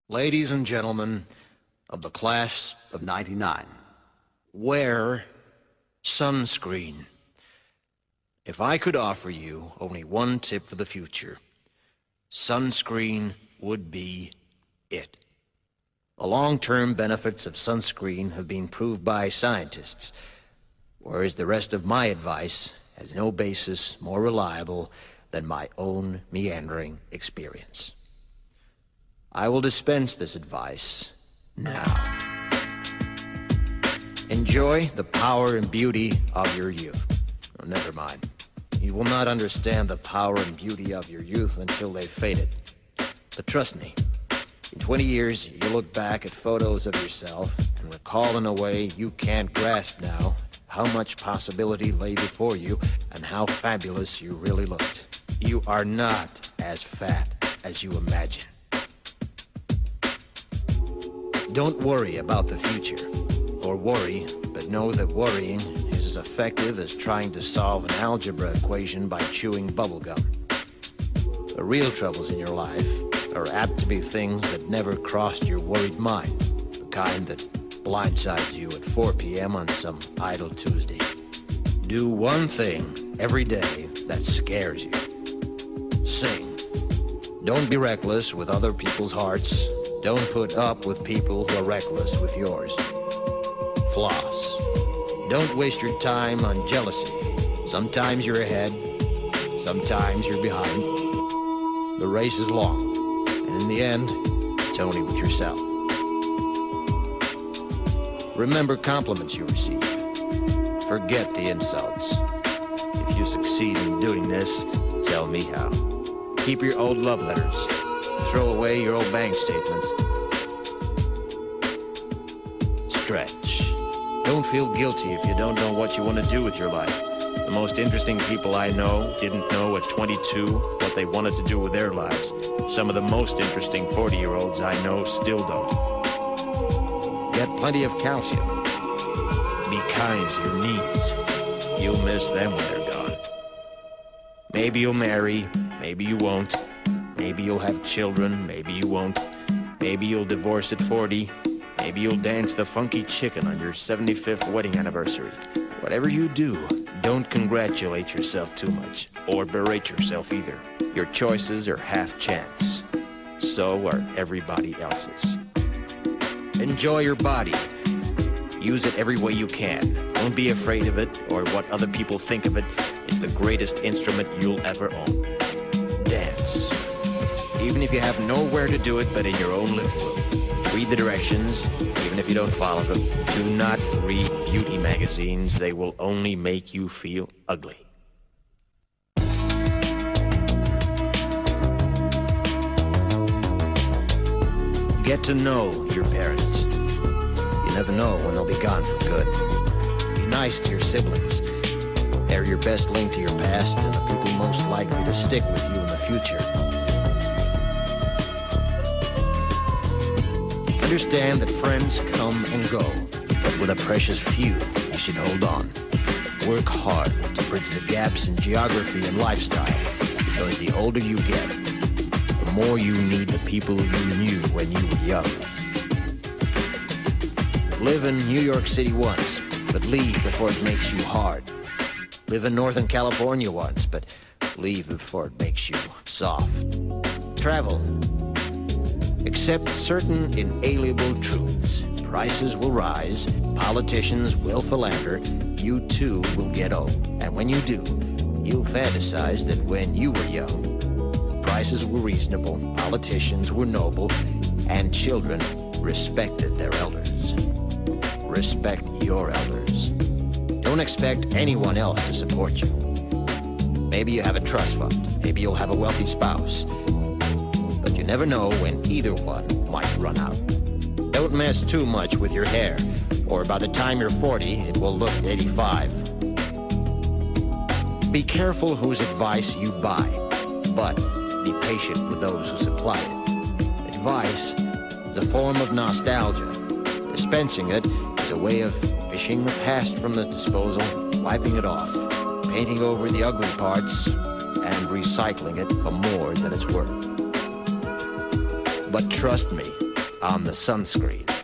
Ladies and gentlemen of the class of '99, wear sunscreen. If I could offer you only one tip for the future, sunscreen would be it. The long-term benefits of sunscreen have been proved by scientists, whereas the rest of my advice has no basis more reliable than my own meandering experience. I will dispense this advice now. Enjoy the power and beauty of your youth. Oh, never mind. You will not understand the power and beauty of your youth until they've faded. But trust me, in 20 years, you'll look back at photos of yourself and recall in a way you can't grasp now how much possibility lay before you and how fabulous you really looked. You are not as fat as you imagine. Don't worry about the future, or worry, but know that worrying is as effective as trying to solve an algebra equation by chewing bubblegum. The real troubles in your life are apt to be things that never crossed your worried mind, the kind that blindsides you at 4 p.m. on some idle Tuesday. Do one thing every day that scares you. Sing. Don't be reckless with other people's hearts. Don't put up with people who are reckless with yours. Floss. Don't waste your time on jealousy. Sometimes you're ahead, sometimes you're behind. The race is long, and in the end, it's only with yourself. Remember compliments you receive. Forget the insults. If you succeed in doing this, tell me how. Keep your old love letters. Throw away your old bank statements. Stretch. Don't feel guilty if you don't know what you want to do with your life. The most interesting people I know didn't know at 22 what they wanted to do with their lives. Some of the most interesting 40-year-olds I know still don't. Get plenty of calcium. Be kind to your knees. You'll miss them when they're gone. Maybe you'll marry, maybe you won't. Maybe you'll have children, maybe you won't. Maybe you'll divorce at 40. Maybe you'll dance the funky chicken on your 75th wedding anniversary. Whatever you do, don't congratulate yourself too much, or berate yourself either. Your choices are half chance. So are everybody else's. Enjoy your body. Use it every way you can. Don't be afraid of it or what other people think of it. It's the greatest instrument you'll ever own. Dance. Even if you have nowhere to do it but in your own living room. Read the directions, even if you don't follow them. Do not read beauty magazines. They will only make you feel ugly. Get to know your parents. You never know when they'll be gone for good. Be nice to your siblings. They're your best link to your past and the people most likely to stick with you in the future. Understand that friends come and go, but with a precious few, you should hold on. Work hard to bridge the gaps in geography and lifestyle, because the older you get, the more you need the people you knew when you were young. Live in New York City once, but leave before it makes you hard. Live in Northern California once, but leave before it makes you soft. Travel. Accept certain inalienable truths. Prices will rise, politicians will philander, you too will get old. And when you do, you'll fantasize that when you were young, prices were reasonable, politicians were noble, and children respected their elders. Respect your elders. Don't expect anyone else to support you. Maybe you have a trust fund, maybe you'll have a wealthy spouse. But you never know when either one might run out. Don't mess too much with your hair, or by the time you're 40, it will look 85. Be careful whose advice you buy, but be patient with those who supply it. Advice is a form of nostalgia. Dispensing it is a way of fishing the past from the disposal, wiping it off, painting over the ugly parts, and recycling it for more than it's worth. But trust me, on the sunscreen.